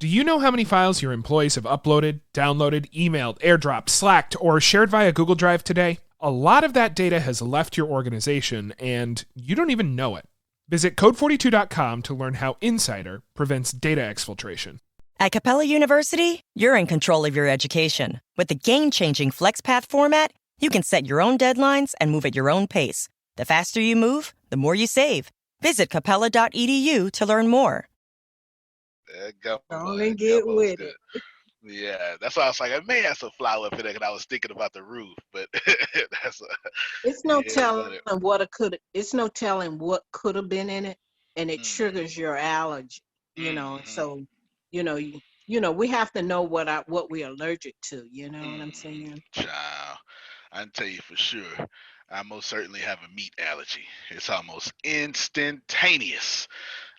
Do you know how many files your employees have uploaded, downloaded, emailed, airdropped, slacked, or shared via Google Drive today? A lot of that data has left your organization, and you don't even know it. Visit code42.com to learn how Insider prevents data exfiltration. At Capella University, you're in control of your education. With the game-changing FlexPath format, you can set your own deadlines and move at your own pace. The faster you move, the more you save. Visit capella.edu to learn more. Only get with it. Yeah, that's why I was like, I may have some flour up in there, because I was thinking about the roof, but it's no telling what could. It's no telling what could have been in it, and it triggers your allergy. So we have to know what we're allergic to. You know what I'm saying? Child, I can tell you for sure. I most certainly have a meat allergy. It's almost instantaneous.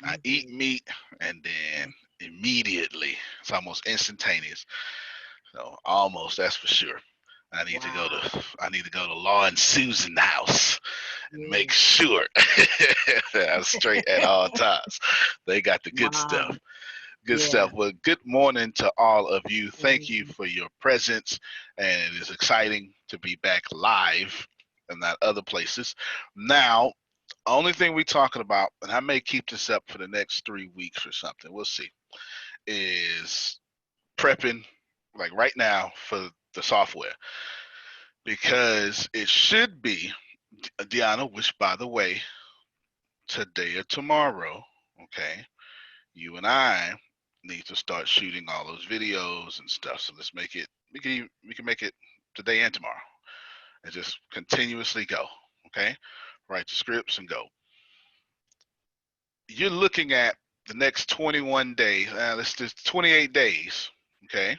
I eat meat and then immediately it's almost instantaneous. So almost, that's for sure. I need to go to Law and Susan's house and make sure I'm straight at all times. They got the good stuff. Good stuff. Well, good morning to all of you. Thank you for your presence, and it is exciting to be back live and not other places. Now, only thing we're talking about, and I may keep this up for the next 3 weeks or something, we'll see, is prepping, like right now, for the software. Because it should be, Deanna, which by the way, today or tomorrow, okay, you and I need to start shooting all those videos and stuff. So let's make it, we can make it today and tomorrow and just continuously go, okay? Write the scripts and go. You're looking at the next 21 days, let's just 28 days, okay,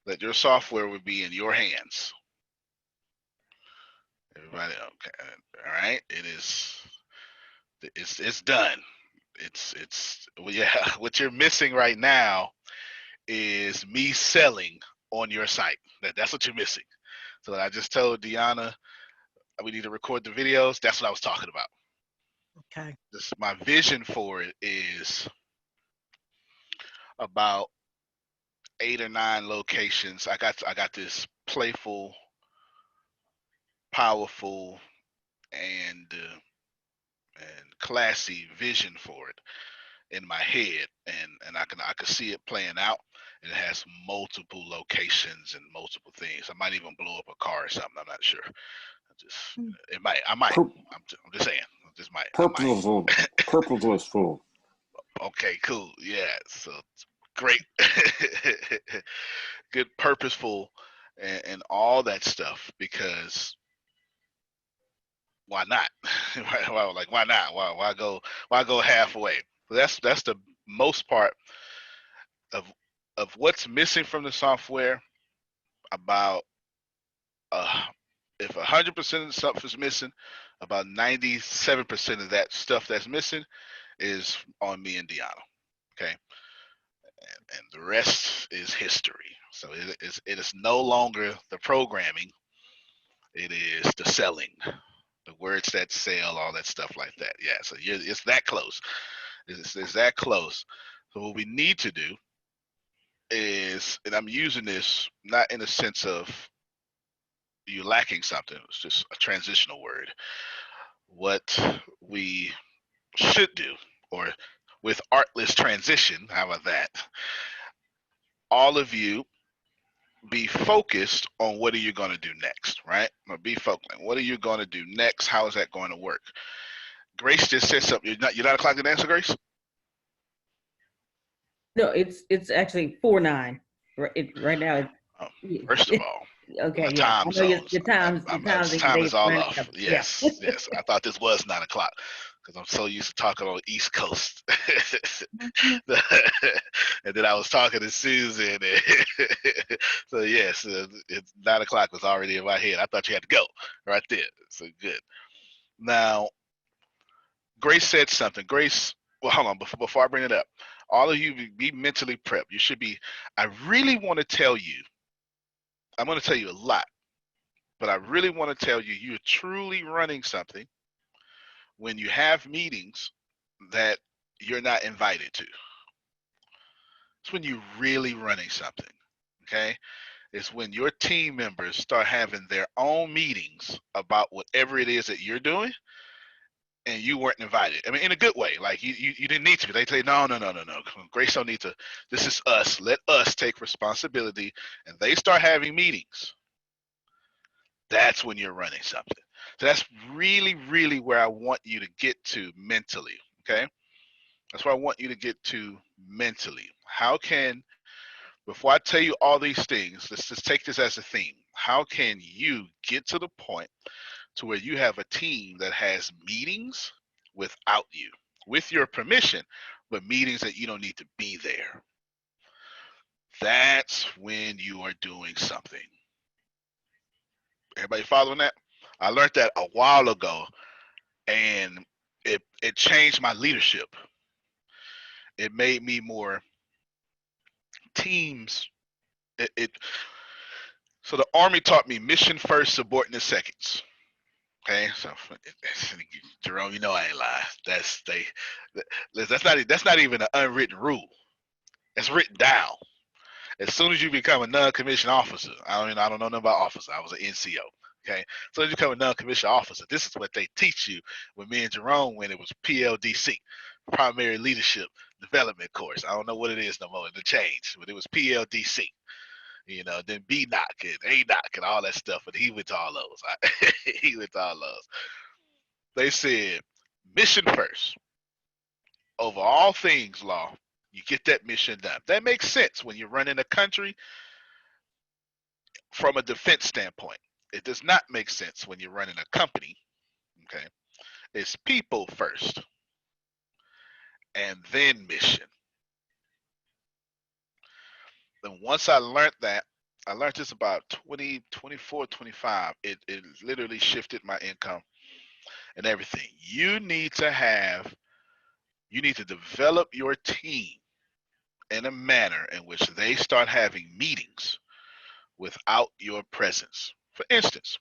that your software would be in your hands. Everybody, okay, all right, it's done. Well, yeah, what you're missing right now is me selling on your site. That's what you're missing. So I just told Deanna we need to record the videos. That's what I was talking about. Okay. My vision for it is about 8 or 9 locations. I got this playful, powerful, and classy vision for it in my head, and I can see it playing out. It has multiple locations and multiple things. I might even blow up a car or something. I'm not sure. I might. I'm just saying. Just might. Purposeful. Okay, cool. Yeah. So great. Good, purposeful, and all that stuff, because why not? Why not? Why go halfway? That's the most part of what's missing from the software. About if 100% of the stuff is missing, about 97% of that stuff that's missing is on me and Deanna. Okay, and the rest is history. So it is no longer the programming. It is the selling, the words that sell, all that stuff like that. Yeah, so it's that close. It's that close. So what we need to do is, and I'm using this not in a sense of you lacking something, it's just a transitional word. What we should do, or with artless transition, how about that? All of you be focused on what are you going to do next, right? Be focused. What are you going to do next? How is that going to work? Grace just said something. You're not o'clock to answer, Grace? No, it's actually 4-9 right now. First of all, okay, my time zones. Your times time is all off. Yes, yes. I thought this was 9 o'clock because I'm so used to talking on the East Coast. And then I was talking to Susan. So yes, it's 9 o'clock was already in my head. I thought you had to go right there. So good. Now, Grace said something. Grace, well, hold on. Before I bring it up, all of you be mentally prepped. You should be. I really want to tell you. I'm going to tell you a lot, but I really want to tell you, you're truly running something when you have meetings that you're not invited to. It's when you're really running something. Okay. It's when your team members start having their own meetings about whatever it is that you're doing, and you weren't invited. I mean, in a good way. Like you didn't need to. They say, no. Grace don't need to. This is us. Let us take responsibility. And they start having meetings. That's when you're running something. So that's really, really where I want you to get to mentally. Okay. That's where I want you to get to mentally. How can, before I tell you all these things, let's just take this as a theme. How can you get to the point to where you have a team that has meetings without you, with your permission, but meetings that you don't need to be there? That's when you are doing something. Everybody following that? I learned that a while ago, and it changed my leadership. It made me more teams. It so the Army taught me mission first, subordinate seconds. Okay, so Jerome, you know I ain't lying. That's not even an unwritten rule. It's written down. As soon as you become a non-commissioned officer, I don't know nothing about officer. I was an NCO. Okay, as soon as you become a non-commissioned officer, this is what they teach you. When me and Jerome went, it was PLDC, Primary Leadership Development Course. I don't know what it is no more. It changed, but it was PLDC. Then B knock and A knock and all that stuff. But he went to all those. He went to all those. They said mission first. Over all things, law, you get that mission done. That makes sense when you're running a country from a defense standpoint. It does not make sense when you're running a company. Okay. It's people first and then mission. Then once I learned that, I learned this about 20, 24, 25. It literally shifted my income and everything. You need to develop your team in a manner in which they start having meetings without your presence. For instance,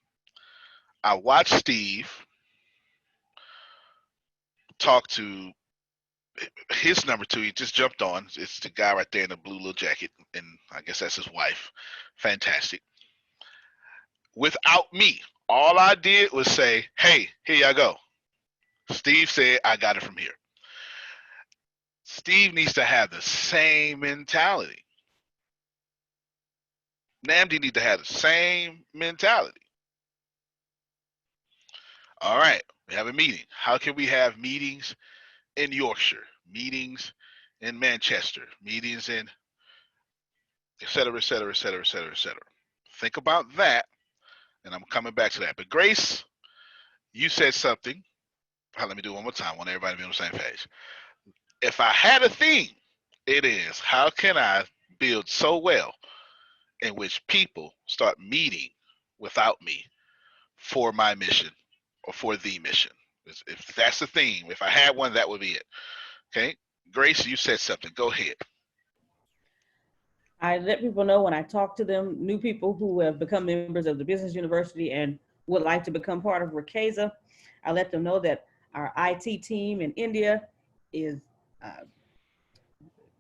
I watched Steve talk to his number two. He just jumped on. It's the guy right there in the blue little jacket, and I guess that's his wife. Fantastic. Without me, all I did was say, hey, here y'all go. Steve said, I got it from here. Steve needs to have the same mentality. Namdi needs to have the same mentality. All right, we have a meeting. How can we have meetings in Yorkshire, meetings in Manchester, meetings in et cetera, et cetera, et cetera, et cetera, et cetera? Think about that, and I'm coming back to that. But Grace, you said something. Let me do it one more time. I want everybody to be on the same page. If I had a theme, it is how can I build so well in which people start meeting without me for my mission or for the mission. If that's the theme, if I had one, that would be it. Okay. Grace, you said something. Go ahead. I let people know when I talk to them, new people who have become members of the business university and would like to become part of Rakeza, I let them know that our IT team in India is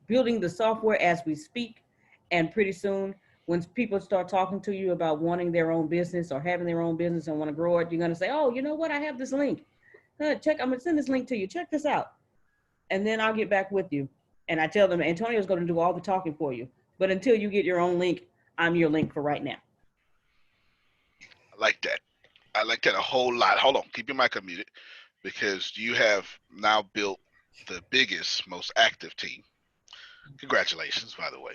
building the software as we speak. And pretty soon, when people start talking to you about wanting their own business or having their own business and want to grow it, you're going to say, oh, you know what? I have this link. I'm going to send this link to you. Check this out. And then I'll get back with you. And I tell them, Antonio's going to do all the talking for you. But until you get your own link, I'm your link for right now. I like that. I like that a whole lot. Hold on. Keep your mic unmuted, because you have now built the biggest, most active team. Congratulations, by the way.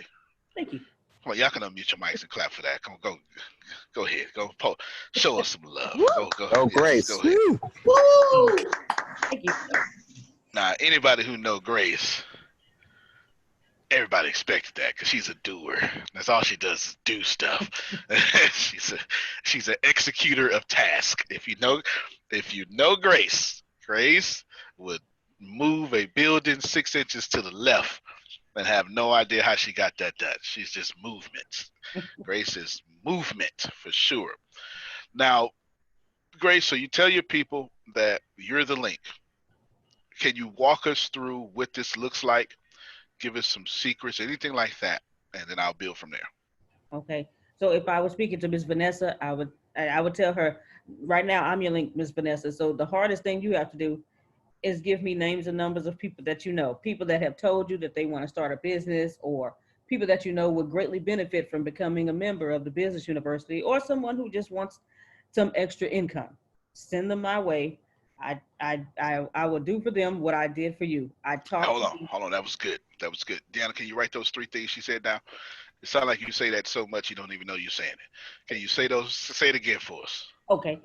Thank you. Come on, y'all can unmute your mics and clap for that. Come on, go ahead. Show us some love. Go. Oh, Grace. Go ahead. Woo! Thank you. Now, anybody who know Grace, everybody expected that, because she's a doer. That's all she does is do stuff. she's an executor of tasks. If you know Grace would move a building 6 inches to the left and have no idea how she got that done. She's just movement. Grace is movement for sure. Now, Grace, so you tell your people that you're the link. Can you walk us through what this looks like? give us some secrets, anything like that, and then I'll build from there. Okay. So if I was speaking to Miss Vanessa, I would tell her right now I'm your link, Miss Vanessa. So the hardest thing you have to do is give me names and numbers of people that you know, people that have told you that they want to start a business, or people that you know would greatly benefit from becoming a member of the business university, or someone who just wants some extra income. Send them my way. I will do for them what I did for you. I talked to Hold on. That was good. That was good. Deanna, can you write those 3 things she said down? It sounds like you say that so much you don't even know you're saying it. Can you say those? Say it again for us. Okay.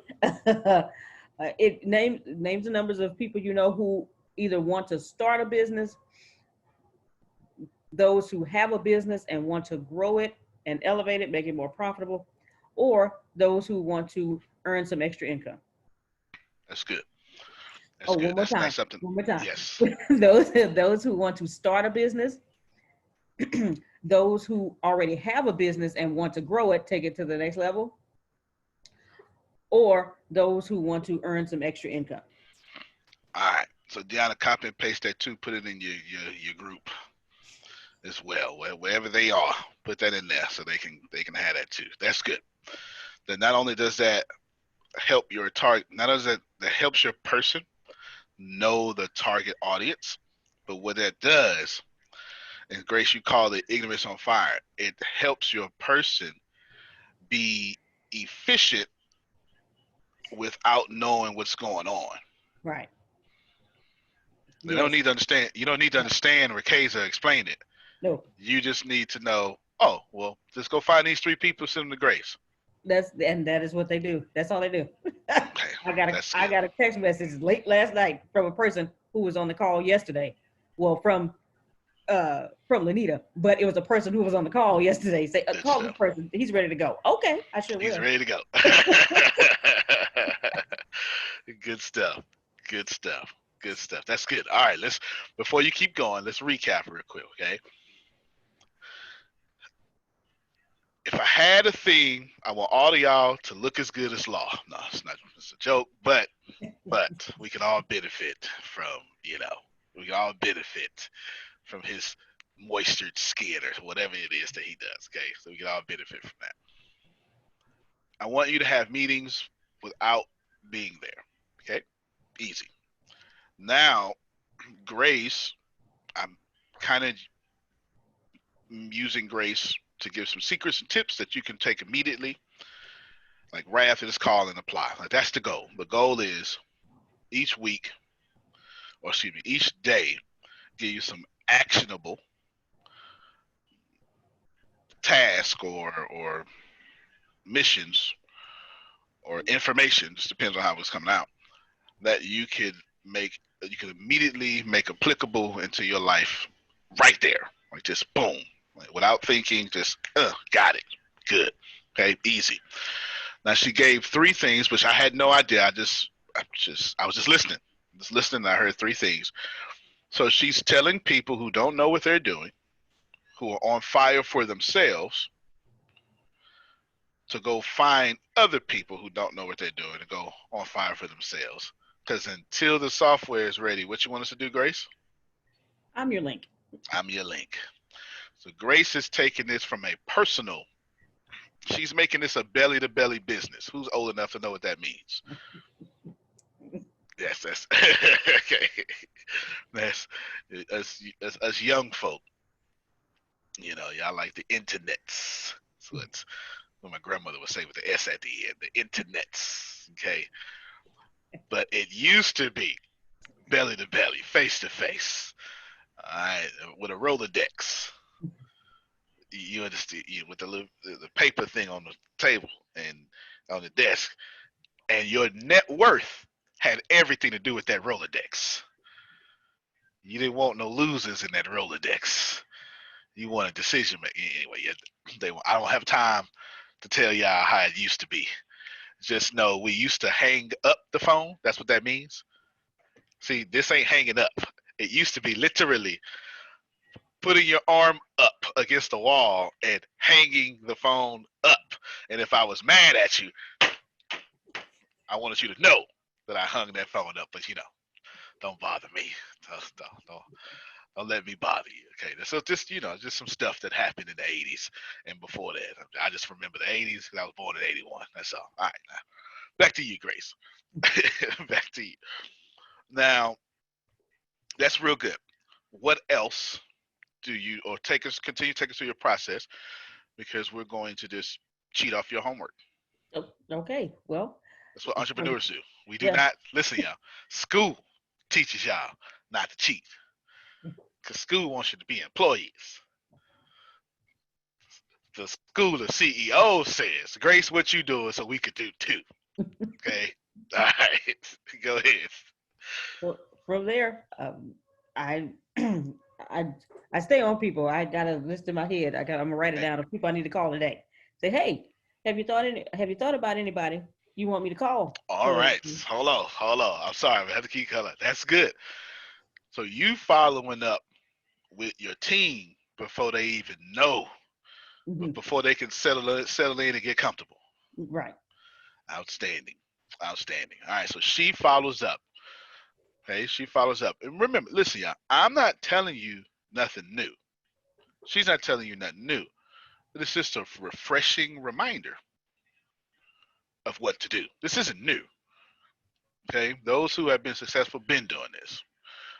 It names and numbers of people you know who either want to start a business, those who have a business and want to grow it and elevate it, make it more profitable, or those who want to earn some extra income. That's good. That's Oh, good. one more time. That's something. One more time. Yes. Those who want to start a business, those who already have a business and want to grow it, take it to the next level, or those who want to earn some extra income. All right. So Deanna, copy and paste that too. Put it in your group as well, wherever they are. Put that in there so they can have that too. That's good. Then not only does that help your target, not only that helps your person know the target audience, but what that does, and Grace, you call it ignorance on fire. It helps your person be efficient without knowing what's going on. Right. They Yes. don't need to understand. You don't need to understand Rakeza explain it. No. You just need to know, oh, well, just go find these 3 people, send them to Grace. That is what they do. That's all they do. Okay, I got a text message late last night from a person who was on the call yesterday. Well, from Lanita, but it was a person who was on the call yesterday. Say, call this person. He's ready to go. Okay, I sure will. He's ready to go. Good stuff. Good stuff. Good stuff. That's good. All right, before you keep going, let's recap real quick, okay? If I had a theme, I want all of y'all to look as good as Law. No, it's not. It's a joke, but we can all benefit from, we can all benefit from his moistured skin or whatever it is that he does, okay? So we can all benefit from that. I want you to have meetings without being there, okay? Easy. Now, Grace, I'm kind of using Grace to give some secrets and tips that you can take immediately, like right after this call, and apply. Like, that's the goal. The goal is each day, give you some actionable task or missions or information, just depends on how it's coming out, that you can immediately make applicable into your life right there. Like, just boom, like, without thinking, just got it. Good. Okay, easy. Now, she gave 3 things, which I had no idea. I was just listening. And I heard 3 things. So she's telling people who don't know what they're doing, who are on fire for themselves, to go find other people who don't know what they're doing and go on fire for themselves. Because until the software is ready, what you want us to do, Grace? I'm your link. I'm your link. So Grace is taking this from a personal. She's making this a belly-to-belly business. Who's old enough to know what that means? Yes, that's okay. That's us young folk. Y'all like the internets. So it's what my grandmother would say with the S at the end, the internets. Okay. But it used to be belly to belly, face to face. All right, with a Rolodex. You understand? With the paper thing on the table and on the desk, and your net worth had everything to do with that Rolodex. You didn't want no losers in that Rolodex. You want a decision maker. Anyway, I don't have time to tell y'all how it used to be. Just know we used to hang up the phone. That's what that means. See, this ain't hanging up. It used to be literally putting your arm up against the wall and hanging the phone up. And if I was mad at you, I wanted you to know that I hung that phone up. But don't bother me. Don't let me bother you. Okay, so just just some stuff that happened in the '80s and before that. I just remember the '80s because I was born in '81. That's all. All right, now back to you, Grace. Back to you. Now that's real good. What else do you or continue take us through your process because we're going to just cheat off your homework. Oh, okay. Well, That's what entrepreneurs do. We do yeah. not listen, y'all. School teaches y'all not to cheat because school wants you to be employees. The school, the CEO says, Grace, what you doing so we could do too. Okay. All right. Go ahead. Well, from there, I I I stay on people. I got a list in my head. I'm gonna write it down of people I need to call today. Say, hey, have you thought about anybody you want me to call? All right. Hold on. I'm sorry. I have to keep color. That's good. So you following up with your team before they even know, before they can settle in and get comfortable. Right. Outstanding. Outstanding. All right. So she follows up. Okay. She follows up. And remember, listen, y'all, I'm not telling you nothing new. She's not telling you nothing new. But it's just a refreshing reminder of what to do. This isn't new. Okay. Those who have been successful been doing this.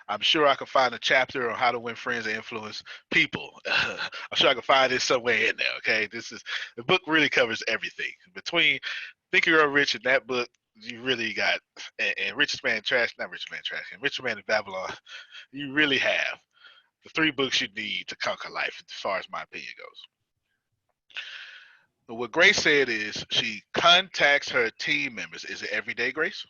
I'm sure I can find a chapter on how to win friends and influence people. I'm sure I can find this somewhere in there. Okay, the book really covers everything. Between Think and Grow Rich and that book, you really got and Richest Man Trash, not Richest Man Trash, and Richest Man in Babylon. You really have the 3 books you need to conquer life, as far as my opinion goes. But what Grace said is she contacts her team members. Is it every day, Grace?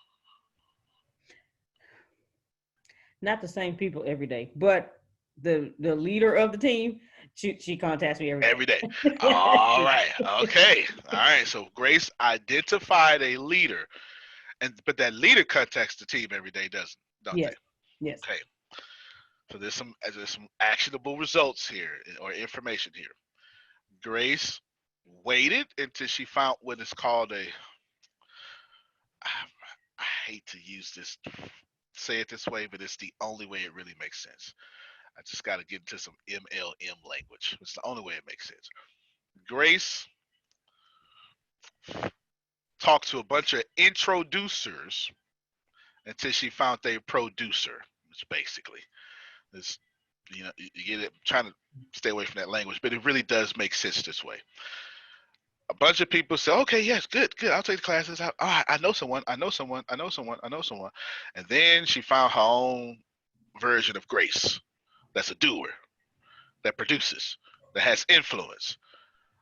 Not the same people every day, but the leader of the team, she contacts me every day. All right. Okay. All right. So Grace identified a leader, but that leader contacts the team every day, don't Yes. they? Yes. Okay. So there's some actionable results here or information here. Grace waited until she found what is called I hate to say it this way, but it's the only way it really makes sense. I just got to get into some MLM language. It's the only way it makes sense. Grace talked to a bunch of introducers until she found a producer, which basically is, you get it. I'm trying to stay away from that language, but it really does make sense this way. A bunch of people say, okay, yes, good, I'll take the classes. I know someone, and then she found her own version of Grace. That's a doer, that produces, that has influence,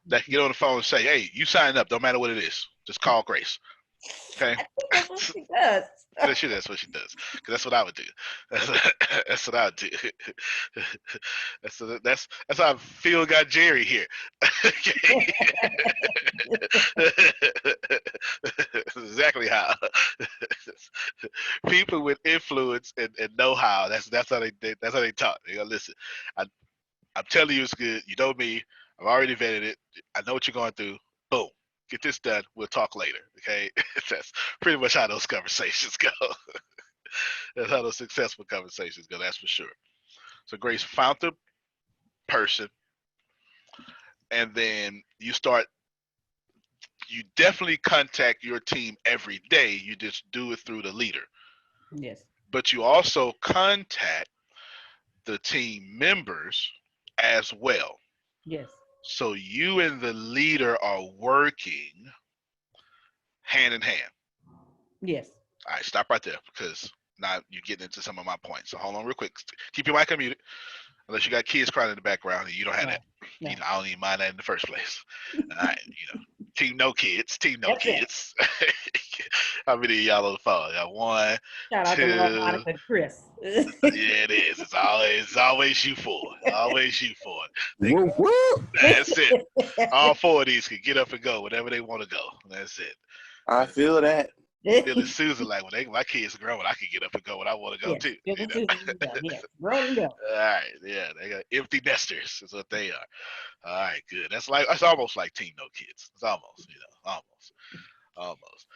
that can get on the phone and say, hey, you sign up, don't matter what it is, just call Grace. Okay. That's what she does. That's what she does. Because that's what I would do. That's what I would do. That's how Phil got Jerry here. Exactly how. People with influence and know-how. That's how they talk. They go, listen. I'm telling you, it's good. You know me. I've already vetted it. I know what you're going through. Boom. Get this done. We'll talk later. Okay. That's pretty much how those conversations go. That's how those successful conversations go. That's for sure. So Grace found the person, and then you definitely contact your team every day. You just do it through the leader. Yes. But you also contact the team members as well. Yes. So you and the leader are working hand in hand. Yes. All right, stop right there because now you're getting into some of my points. So hold on real quick. Keep your mic unmuted unless you got kids crying in the background and you don't have that. No. I don't even mind that in the first place. All right, team no kids. That's kids. How many of y'all on the phone? Got 1, Shout out 2. to Monica and Chris. Yeah, it is. It's always you 4. Always you 4. That's it. All 4 of these can get up and go whenever they want to go. That's it. I feel that. Billy Susan, like my kids are growing, I can get up and go when I want to go too. Yes, grown and All right, yeah, they got empty nesters is what they are. All right, good. That's almost like Team No Kids. It's almost, almost.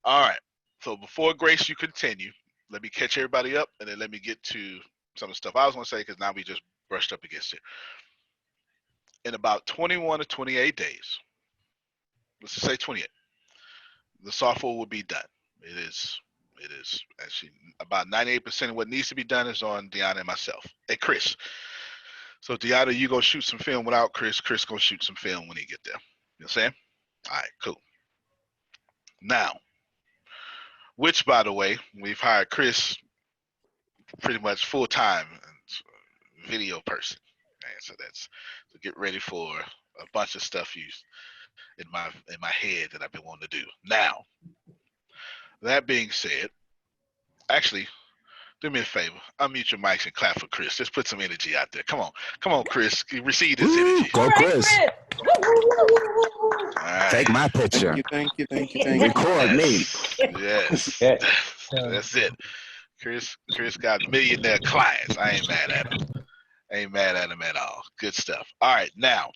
All right. So before Grace, you continue. Let me catch everybody up, and then let me get to some of the stuff I was going to say because now we just brushed up against it. In about 21 to 28 days, let's just say 28, the software will be done. It is actually about 98% of what needs to be done is on Deanna and myself. Hey, Chris. So Deanna, you go shoot some film without Chris. Chris gonna shoot some film when he get there. You know what I'm saying? All right, cool. Now, which by the way, we've hired Chris pretty much full time video person. And so that's to get ready for a bunch of stuff in my head that I've been wanting to do. Now, that being said, actually, do me a favor. Unmute your mics and clap for Chris. Just put some energy out there. Come on, Chris. Receive this energy. Go, Chris. Right. Take my picture. Thank you. Record me. Yes. That's it. Chris got millionaire clients. I ain't mad at him. Ain't mad at him at all. Good stuff. All right, now.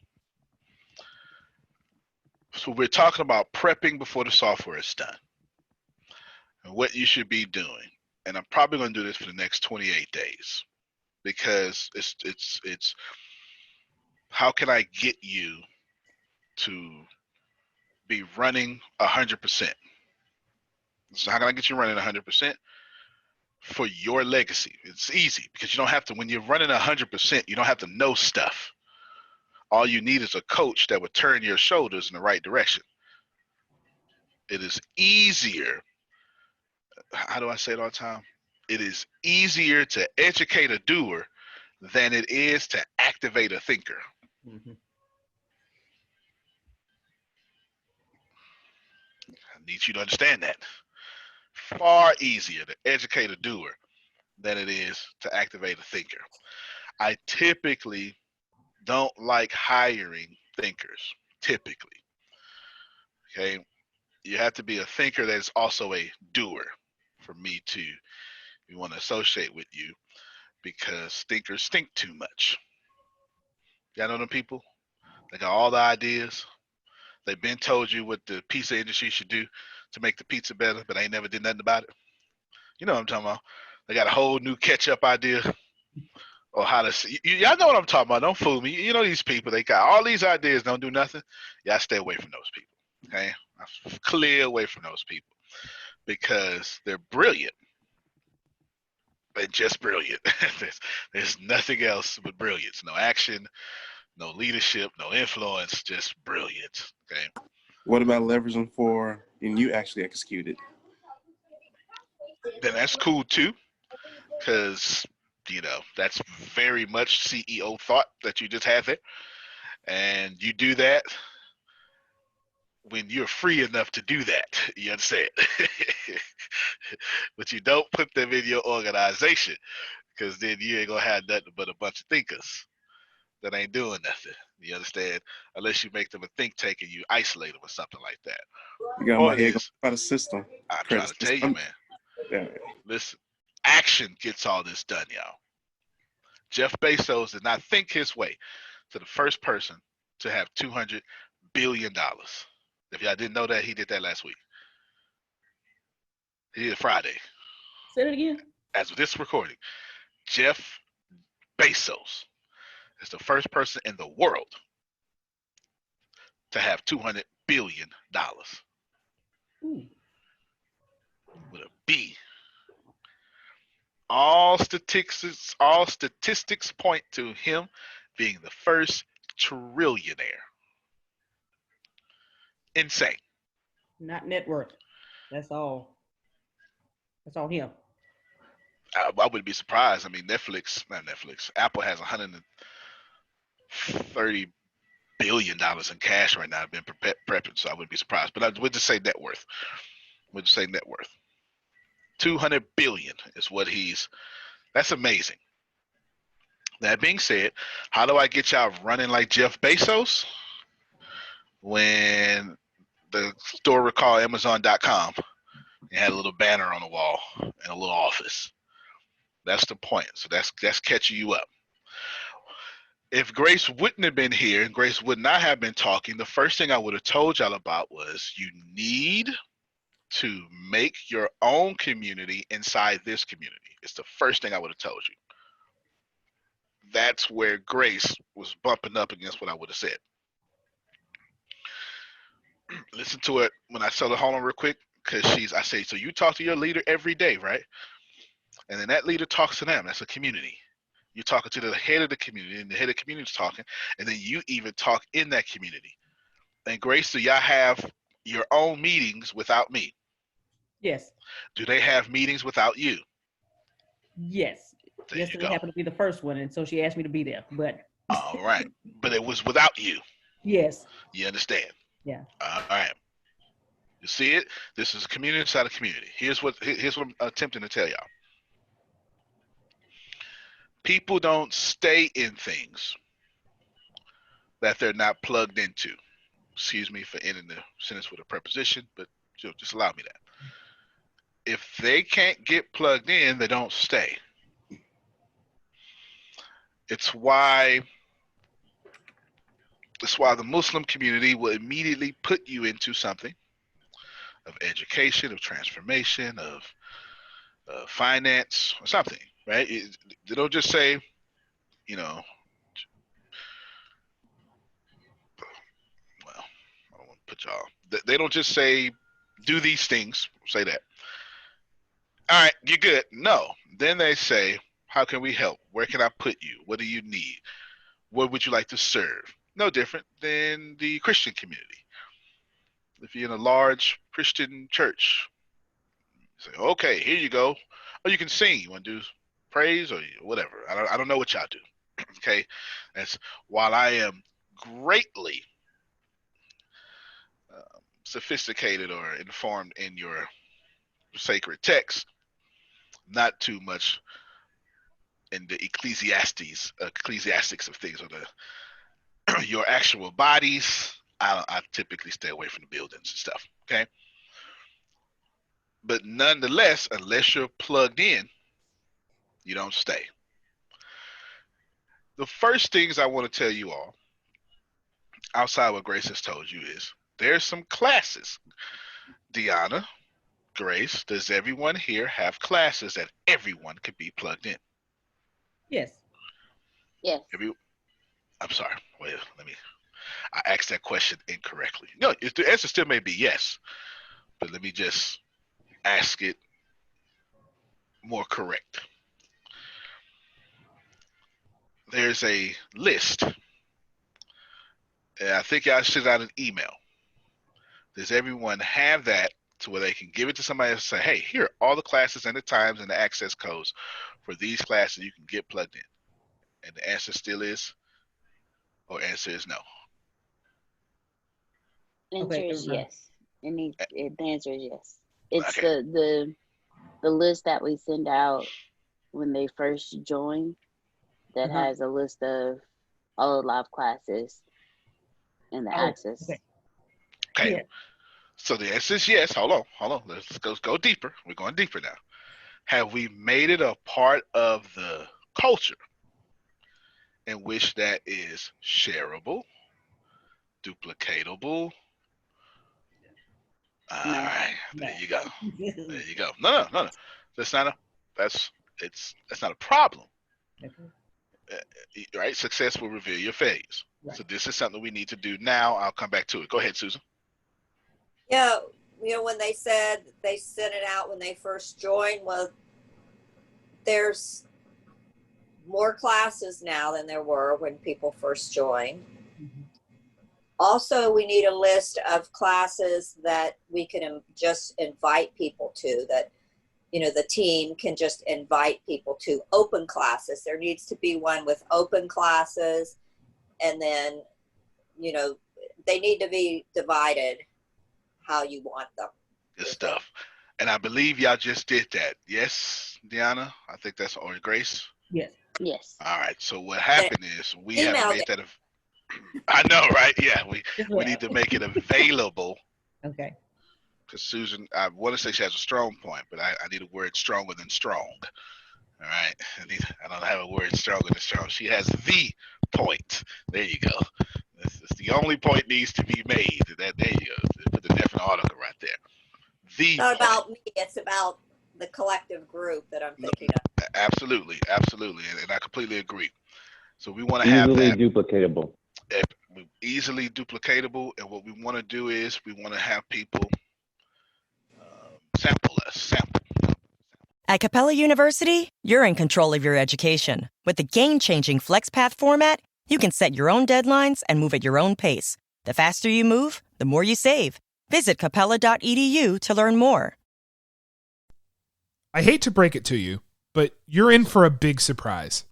So we're talking about prepping before the software is done. And what you should be doing. And I'm probably going to do this for the next 28 days because it's how can I get you to be running 100%? So how can I get you running 100% for your legacy? It's easy because you don't have to, when you're running 100%, you don't have to know stuff. All you need is a coach that would turn your shoulders in the right direction. It is easier. How do I say it all the time? It is easier to educate a doer than it is to activate a thinker. Mm-hmm. I need you to understand that. Far easier to educate a doer than it is to activate a thinker. I typically don't like hiring thinkers, typically. Okay? You have to be a thinker that is also a doer for me to want to associate with you because thinkers think too much. Y'all know them people? They got all the ideas. They've been told you what the pizza industry should do to make the pizza better, but they ain't never did nothing about it. You know what I'm talking about? They got a whole new ketchup idea or how to see. Y'all know what I'm talking about. Don't fool me. You know these people, they got all these ideas, don't do nothing. Y'all stay away from those people. Okay? Clear away from those people because they're brilliant. They're just brilliant. There's nothing else but brilliance. No action, no leadership, no influence, just brilliant. Okay. What about leveraging for and you actually execute it? Then that's cool too, because that's very much CEO thought that you just had there, and you do that when you're free enough to do that. You understand? But you don't put them in your organization because then you ain't gonna have nothing but a bunch of thinkers that ain't doing nothing. You understand? Unless you make them a think tank and you isolate them or something like that. You got my head by the system. I'm trying to tell you, man. Yeah. Listen, action gets all this done, y'all. Jeff Bezos did not think his way to the first person to have $200 billion. If y'all didn't know that, he did that last week. He did Friday. Say it again. As of this recording, Jeff Bezos is the first person in the world to have $200 billion. Ooh. With a B. All statistics point to him being the first trillionaire. Insane. Not net worth. That's all. That's all him. I wouldn't be surprised. I mean, Apple has $130 billion in cash right now. I've been prepping, so I wouldn't be surprised. But I would just say net worth. Would just say net worth. 200 billion is what that's amazing. That being said, how do I get y'all running like Jeff Bezos? When the store would call Amazon.com and had a little banner on the wall and a little office. That's the point. So that's catching you up. If Grace wouldn't have been here and Grace would not have been talking, the first thing I would have told y'all about was you need to make your own community inside this community. It's the first thing I would have told you. that's where Grace was bumping up against what I would have said. Listen to it when I tell her, hold on real quick, because I say, so you talk to your leader every day, right? And then that leader talks to them. That's a community. You're talking to the head of the community, and the head of the community is talking, and then you even talk in that community. And Grace, do y'all have your own meetings without me? Yes. Do they have meetings without you? Yes. There Yesterday you go. happened to be the first one, and so she asked me to be there. But all right, but it was without you. Yes. You understand? Yeah. All right. You see it? This is a community inside a community. Here's what I'm attempting to tell y'all. People don't stay in things that they're not plugged into. Excuse me for ending the sentence with a preposition, but just allow me that. If they can't get plugged in, they don't stay. It's why the Muslim community will immediately put you into something of education, of transformation, of finance, or something, right? They don't just say, well, I don't want to put y'all. They don't just say, do these things, say that. All right, you're good. No. Then they say, how can we help? Where can I put you? What do you need? What would you like to serve? No different than the Christian community. If you're in a large Christian church, you say, okay, here you go. Or you can sing. You want to do praise or whatever. I don't know what y'all do. Okay? That's while I am greatly sophisticated or informed in your sacred text, not too much in the ecclesiastics of things, or the your actual bodies. I typically stay away from the buildings and stuff. Okay, but nonetheless, unless you're plugged in, you don't stay. The first things I want to tell you all, outside what Grace has told you, is there's some classes. Deanna, Grace, does everyone here have classes that everyone could be plugged in? Yes. Yes. I'm sorry. Wait, I asked that question incorrectly. No, the answer still may be yes, but let me just ask it more correct. There's a list, and I think y'all sent out an email. Does everyone have that to where they can give it to somebody and say, hey, here are all the classes and the times and the access codes for these classes you can get plugged in? And the answer still is, or answer is no. Answer is yes. The answer is yes. It's okay. the list that we send out when they first join that has a list of all the live classes and the access. Okay. Yeah. So the answer is yes. Hold on. Let's go deeper. We're going deeper now. Have we made it a part of the culture in which that is shareable, duplicatable? All right. There you go. There you go. No. That's not a problem. Okay. Right? Success will reveal your failures. Right. So this is something we need to do now. I'll come back to it. Go ahead, Susan. Yeah, when they said they sent it out when they first joined, well, there's more classes now than there were when people first joined. Mm-hmm. Also, we need a list of classes that we can just invite people to, that, the team can just invite people to. Open classes. There needs to be one with open classes, and then, they need to be divided how you want them. Good stuff. And I believe y'all just did that. Yes, Deanna? I think that's, or Grace? Yes. Yes. All right. So what happened is we have made that. I know, right? Yeah. We need to make it available. Okay. Because Susan, I want to say she has a strong point, but I need a word stronger than strong. All right. I don't have a word stronger than strong. She has the point. There you go. It's the only point needs to be made. There you go. Put the definite article right there. It's not about me. It's about the collective group that I'm thinking of. Absolutely. And I completely agree. So we want to have Easily that duplicatable. easily duplicatable. And what we want to do is we want to have people sample us. At Capella University, you're in control of your education. With the game-changing FlexPath format, you can set your own deadlines and move at your own pace. The faster you move, the more you save. Visit capella.edu to learn more. I hate to break it to you, but you're in for a big surprise.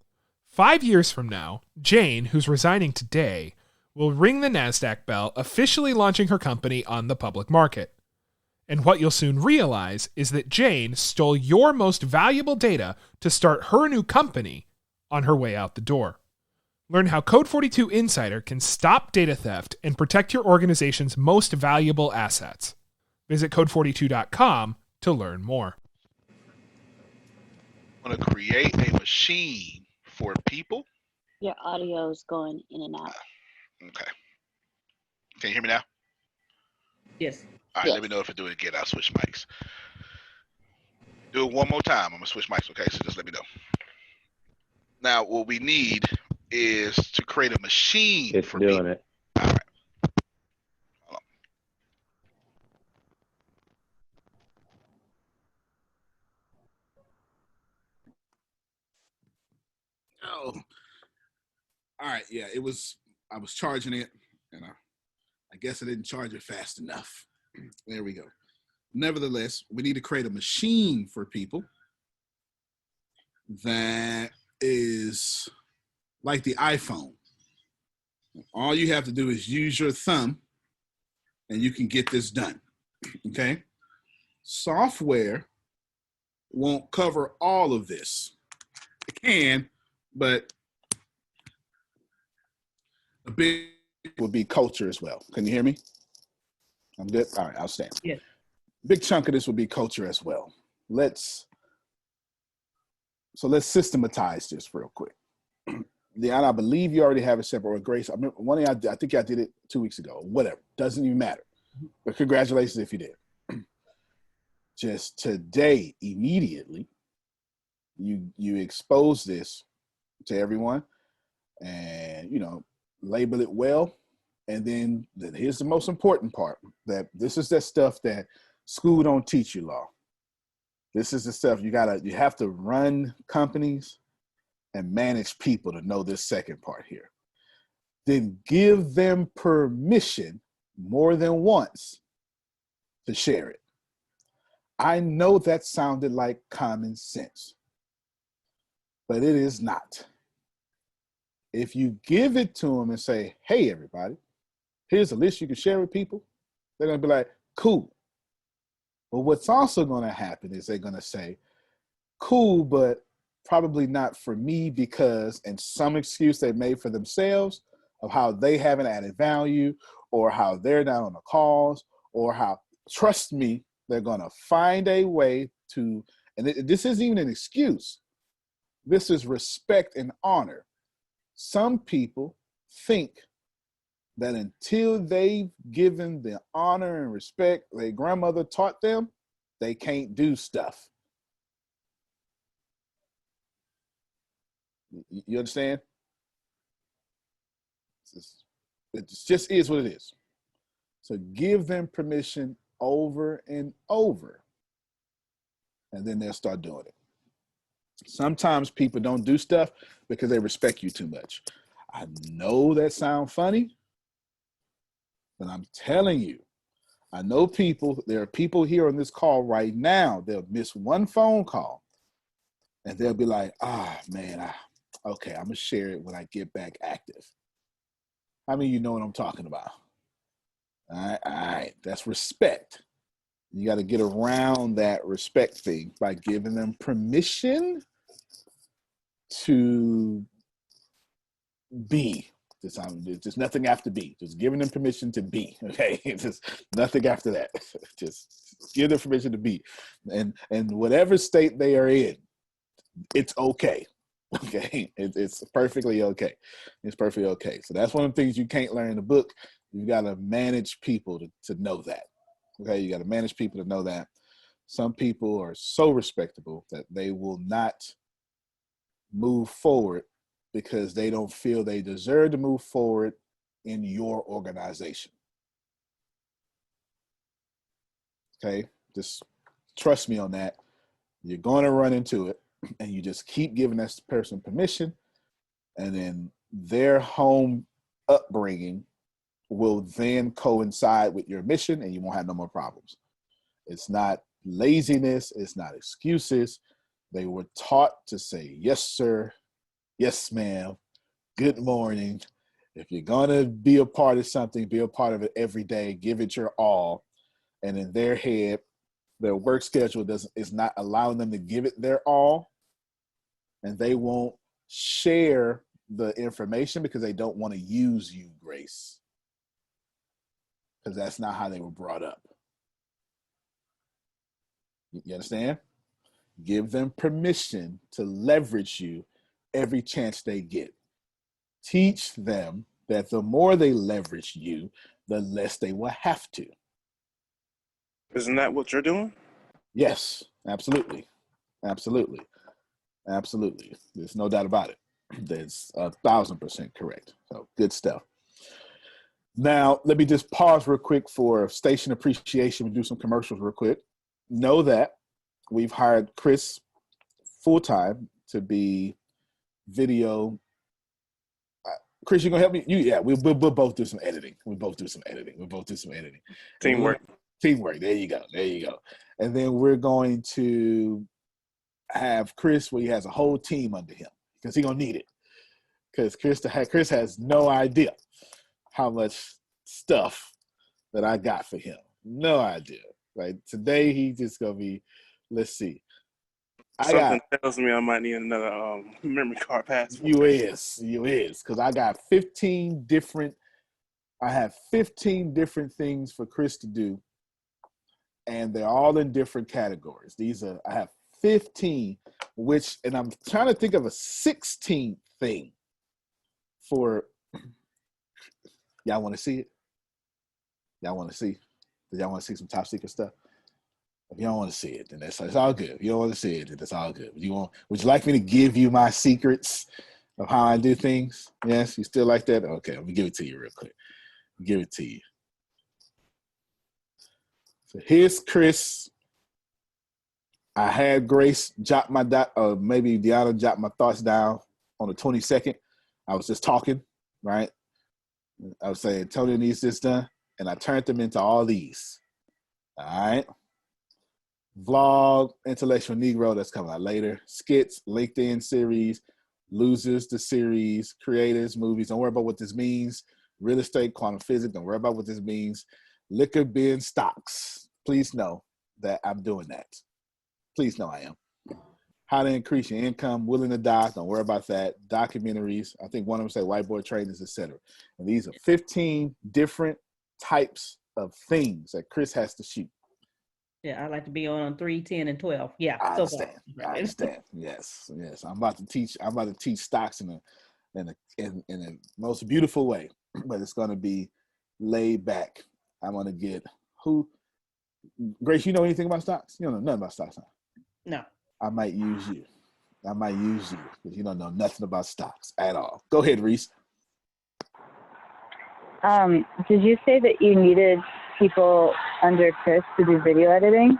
5 years from now, Jane, who's resigning today, will ring the NASDAQ bell, officially launching her company on the public market. And what you'll soon realize is that Jane stole your most valuable data to start her new company on her way out the door. Learn how Code 42 Insider can stop data theft and protect your organization's most valuable assets. Visit code42.com to learn more. I want to create a machine for people. Your audio is going in and out. Okay. Can you hear me now? Yes. All right, Yes. let me know if I do it again. I'll switch mics. Do it one more time. I'm going to switch mics, okay? So just let me know. Now, what we need is to create a machine It's for doing people. it. All right. Hold on. Oh, all right. Yeah, it was. I was charging it, and I guess I didn't charge it fast enough. There we go. Nevertheless, we need to create a machine for people that is like the iPhone. All you have to do is use your thumb, and you can get this done. Okay? Software won't cover all of this. It can, but a big would be culture as well. Can you hear me? I'm good. All right, I'll stand. Yes. Big chunk of this would be culture as well. Let's systematize this real quick. And I believe you already have it separate. Or Grace, I remember one of y'all, I think I did it 2 weeks ago. Whatever, doesn't even matter. But congratulations if you did. Just today, immediately, you expose this to everyone, and label it well. And then here's the most important part, that this is that stuff that school don't teach you, law. This is the stuff you have to run companies and manage people to know this second part here. Then give them permission more than once to share it. I know that sounded like common sense, but it is not. If you give it to them and say, hey, everybody, here's a list you can share with people, they're going to be like, cool. But what's also going to happen is they're going to say, cool, but probably not for me because, and some excuse they made for themselves of how they haven't added value or how they're not on the calls or how, trust me, they're going to find a way to, and this isn't even an excuse. This is respect and honor. Some people think that until they've given the honor and respect their grandmother taught them, they can't do stuff. You understand? It just is what it is. So give them permission over and over, and then they'll start doing it. Sometimes people don't do stuff because they respect you too much. I know that sounds funny, but I'm telling you, I know people, there are people here on this call right now, they'll miss one phone call and they'll be like, man, okay, I'm gonna share it when I get back active. How many of you know what I'm talking about? All right, that's respect. You got to get around that respect thing by giving them permission to be. Just nothing after be. Just giving them permission to be. Okay, just nothing after that. Just give them permission to be, and whatever state they are in, it's okay. Okay, it's perfectly okay. It's perfectly okay. So that's one of the things you can't learn in the book. You got to manage people to know that. Okay, you got to manage people to know that. Some people are so respectable that they will not move forward because they don't feel they deserve to move forward in your organization. Okay, just trust me on that. You're going to run into it, and you just keep giving that person permission, and then their home upbringing will then coincide with your mission, and you won't have no more problems. It's not laziness. It's not excuses. They were taught to say, yes, sir. Yes, ma'am. Good morning. If you're going to be a part of something, be a part of it every day. Give it your all. And in their head, their work schedule is not allowing them to give it their all. And they won't share the information because they don't want to use you, Grace. Because that's not how they were brought up. You understand? Give them permission to leverage you every chance they get. Teach them that the more they leverage you, the less they will have to. Isn't that what you're doing? Yes, absolutely. Absolutely. Absolutely. There's no doubt about it. That's 1,000% correct. So good stuff. Now, let me just pause real quick for station appreciation and do some commercials real quick. Know that we've hired Chris full-time to be video. Chris, you gonna help me? We'll both do some editing. We'll both do some editing. Teamwork. Teamwork. There you go. And then we're going to have Chris where he has a whole team under him because he's gonna need it. Because Chris has no idea how much stuff that I got for him. No idea. Like today, he just gonna be. Let's see. Something tells me I might need another memory card password. You is, because I got 15 different. I have 15 different things for Chris to do, and they're all in different categories. I have 15, and I'm trying to think of a 16th thing for. Y'all want to see it? Y'all want to see? Do y'all want to see some top secret stuff? If you don't want to see it, then it's all good. If you don't want to see it, then it's all good. Would you like me to give you my secrets of how I do things? Yes, you still like that? Okay, let me give it to you real quick. Give it to you. So here's Chris. I had Grace jot my maybe Deanna jot my thoughts down on the 22nd. I was just talking, right? I was saying Tony needs this done, and I turned them into all these. All right. Vlog, Intellectual Negro, that's coming out later. Skits, LinkedIn series, Losers, the series, Creators, movies. Don't worry about what this means. Real estate, quantum physics. Don't worry about what this means. Liquor, bin, stocks. Please know that I'm doing that. Please know I am. How to increase your income, willing to die. Don't worry about that. Documentaries. I think one of them say whiteboard trainings, etc. And these are 15 different types of things that Chris has to shoot. Yeah, I like to be on 3, 10, and 12. Yeah, I understand. Yes. I'm about to teach stocks in a most beautiful way, but it's going to be laid back. I'm going to get Grace, you know anything about stocks? You don't know nothing about stocks, huh? No. I might use you because you don't know nothing about stocks at all. Go ahead, Reese. Did you say that you needed people under Chris to do video editing?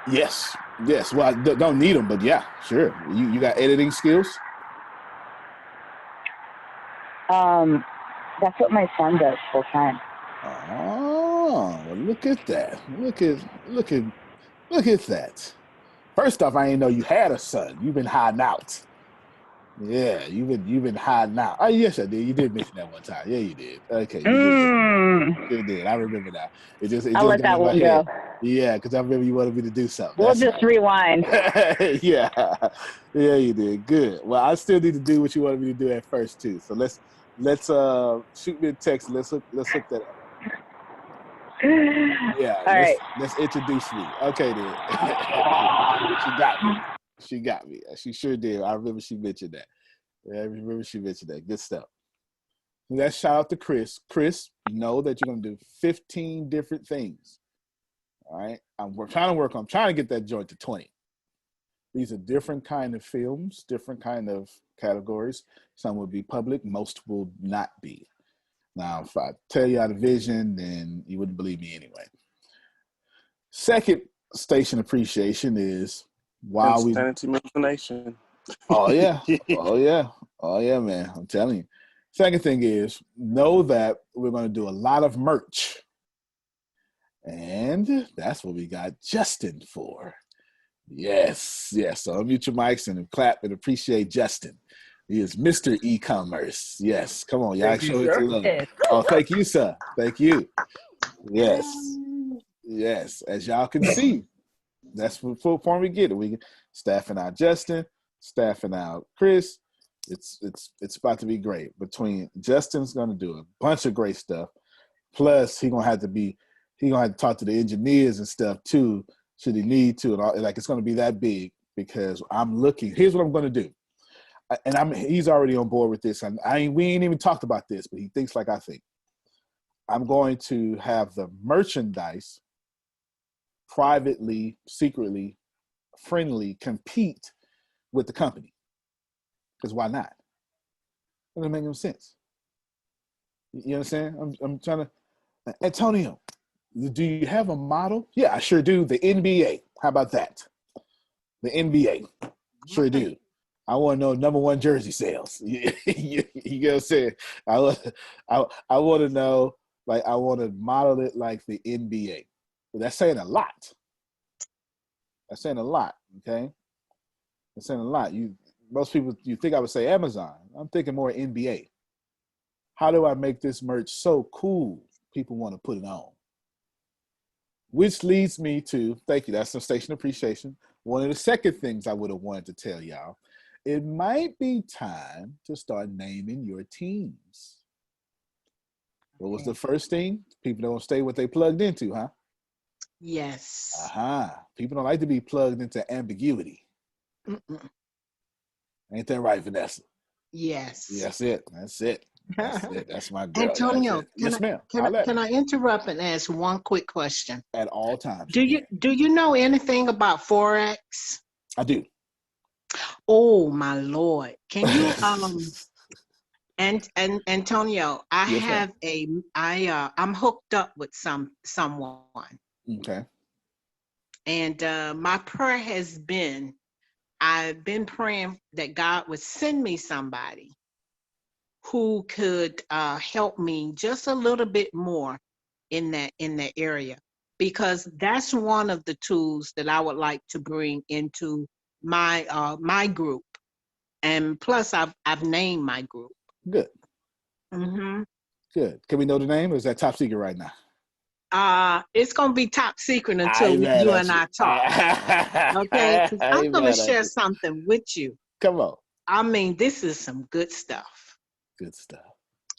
Yes. Well, I don't need them, but yeah, sure. You got editing skills? That's what my son does full time. Oh, well, look at that. Look at that. First off, I didn't know you had a son. You've been hiding out. Yeah, you've been hiding out. Oh, yes, I did. You did mention that one time. Yeah, you did. Okay, you did. I remember now. I'll let that one go. Yeah, because I remember you wanted me to do something. We'll just rewind. Yeah, you did. Good. Well, I still need to do what you wanted me to do at first too. So let's shoot me a text. Let's hook that up. Yeah. All right. Let's introduce me. Okay, then. She got me. She sure did. I remember she mentioned that. Yeah, I remember she mentioned that. Good stuff. Let's shout out to Chris. Chris, know that you're going to do 15 different things. All right? I'm trying to get that joint to 20. These are different kind of films, different kind of categories. Some will be public, most will not be. Now, if I tell you out of vision, then you wouldn't believe me anyway. Second station appreciation is while we Insanity Nation. Oh yeah. Oh yeah. Oh yeah, man. I'm telling you. Second thing is know that we're going to do a lot of merch. And that's what we got Justin for. Yes. Yes. So unmute your mics and clap and appreciate Justin. He is Mr. E-commerce. Yes. Come on, y'all. Thank you, Show it sir. to love. Oh, thank you, sir. Thank you. Yes. Yes. As y'all can see, that's the full point we get it. We staffing out Justin, staffing out Chris. It's about to be great. Between Justin's gonna do a bunch of great stuff. Plus he gonna have to talk to the engineers and stuff too, should he need to, and all, like it's gonna be that big because I'm looking. Here's what I'm gonna do. And he's already on board with this. And we ain't even talked about this, but he thinks like I think. I'm going to have the merchandise privately, secretly, friendly compete with the company. Because why not? It doesn't make no sense. You understand? I'm trying to. Antonio, do you have a model? Yeah, I sure do. The NBA. How about that? The NBA. Sure do. I want to know number one jersey sales. You know what I'm saying? I want to know, like, I want to model it like the NBA. But that's saying a lot. That's saying a lot, okay? That's saying a lot. Most people, you think I would say Amazon. I'm thinking more NBA. How do I make this merch so cool people want to put it on? Which leads me to, thank you, that's some station appreciation. One of the second things I would have wanted to tell y'all, it might be time to start naming your teams. What was the first thing? People don't stay what they plugged into, huh? Yes. People don't like to be plugged into ambiguity. Mm-mm. Ain't that right, Vanessa? Yes. That's it. That's it. That's it. That's my girl. Antonio, yes, ma'am. Can I interrupt and ask one quick question? At all times. Do you know anything about Forex? I do. Oh my Lord! Can you and Antonio, I'm hooked up with someone. Okay. And my prayer has been, I've been praying that God would send me somebody who could help me just a little bit more in that area, because that's one of the tools that I would like to bring into my group. And plus, I've named my group. Good. Mm-hmm. Good. Can we know the name, or is that top secret right now? It's gonna be top secret until you and I talk. Okay? 'Cause I'm gonna share something with you. Come on. I mean, this is some good stuff. Good stuff.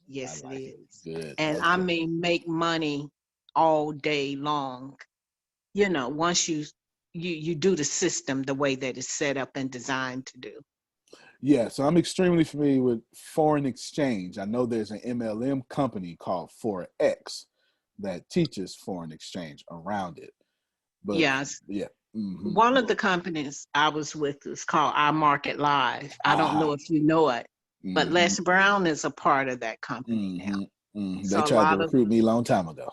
Yes, like it is. Good. And okay. I mean, make money all day long. You know, once you do the system the way that it's set up and designed to do. Yeah, so I'm extremely familiar with foreign exchange. I know there's an MLM company called Forex that teaches foreign exchange around it. But yes. Yeah. Mm-hmm. One of the companies I was with is called Our Market Live. I don't know if you know it, but Les Brown is a part of that company now. Mm-hmm. So they tried to recruit me a long time ago.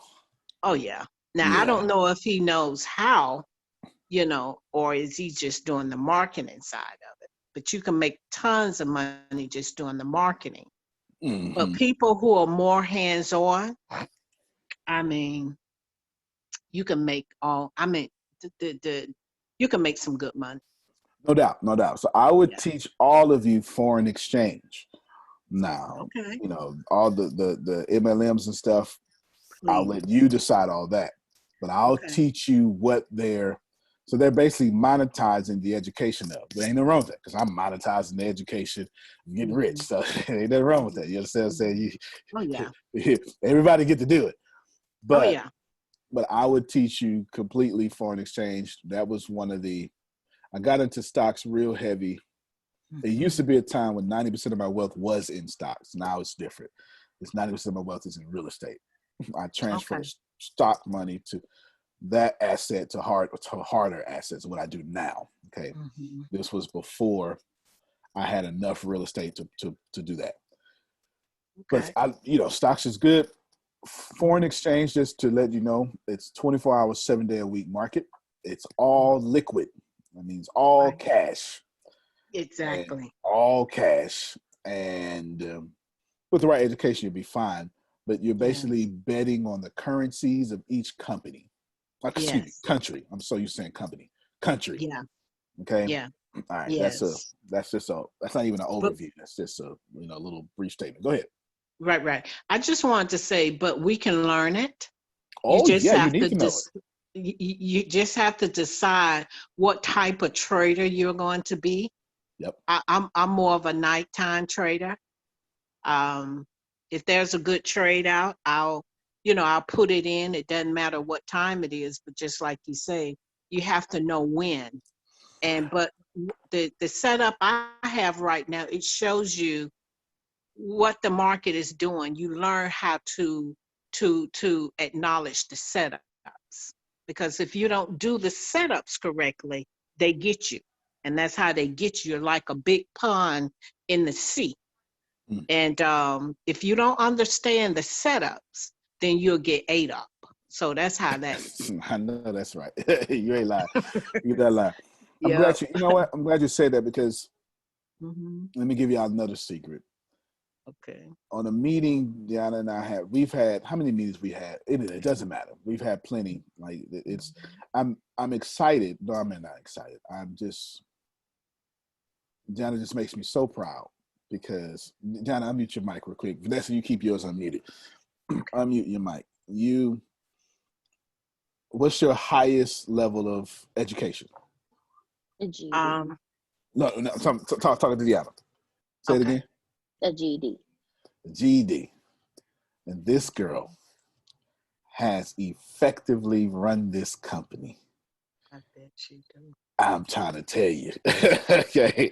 Oh, yeah. Now, I don't know if he knows how, you know, or is he just doing the marketing side of it. But you can make tons of money just doing the marketing. Mm-hmm. But people who are more hands-on, I mean, you can make you can make some good money. No doubt. So I would teach all of you foreign exchange. Now, you know, all the MLMs and stuff, I'll let you decide all that. But I'll teach you what they're basically monetizing the education of. There ain't no wrong with that, because I'm monetizing the education, getting rich. So ain't nothing wrong with that. You understand what I'm saying? Everybody get to do it. But but I would teach you completely foreign exchange. That was I got into stocks real heavy. It used to be a time when 90% of my wealth was in stocks. Now it's different. It's 90% of my wealth is in real estate. I transfer stock money to that asset to harder assets, what I do now. Okay. This was before I had enough real estate to do that. But stocks is good. Foreign exchange, just to let you know, it's 24 hours, 7-day a week market. It's all liquid. That means all cash. Exactly. And all cash. And with the right education, you'll be fine. But you're basically betting on the currencies of each company. Excuse me, country. I'm so used to saying company. Country. Yeah. Okay. Yeah. All right. Yes. That's not even an overview. That's just a little brief statement. Go ahead. Right. I just wanted to say, but we can learn it. Oh, you need to know it. You just have to decide what type of trader you're going to be. Yep. I'm more of a nighttime trader. If there's a good trade out, I'll put it in. It doesn't matter what time it is, but just like you say, you have to know when. But the setup I have right now, it shows you what the market is doing. You learn how to acknowledge the setups, because if you don't do the setups correctly, they get you, and that's how they get you. You're like a big pond in the sea. And if you don't understand the setups, then you'll get ate up. So that's how that is. I know that's right. You ain't lying. You not lying. I'm glad you know what? I'm glad you said that, because let me give you another secret. Okay. On a meeting Deanna and I we've had, how many meetings we had? It doesn't matter. We've had plenty. Like I'm excited. No, I'm not excited. Deanna just makes me so proud, because Deanna, unmute your mic real quick. Vanessa, you keep yours unmuted. Unmute your mic. What's your highest level of education? A GED. No, talking to Deanna. Say it again. A GED. GED. And this girl has effectively run this company. I bet she do. I'm trying to tell you. Okay.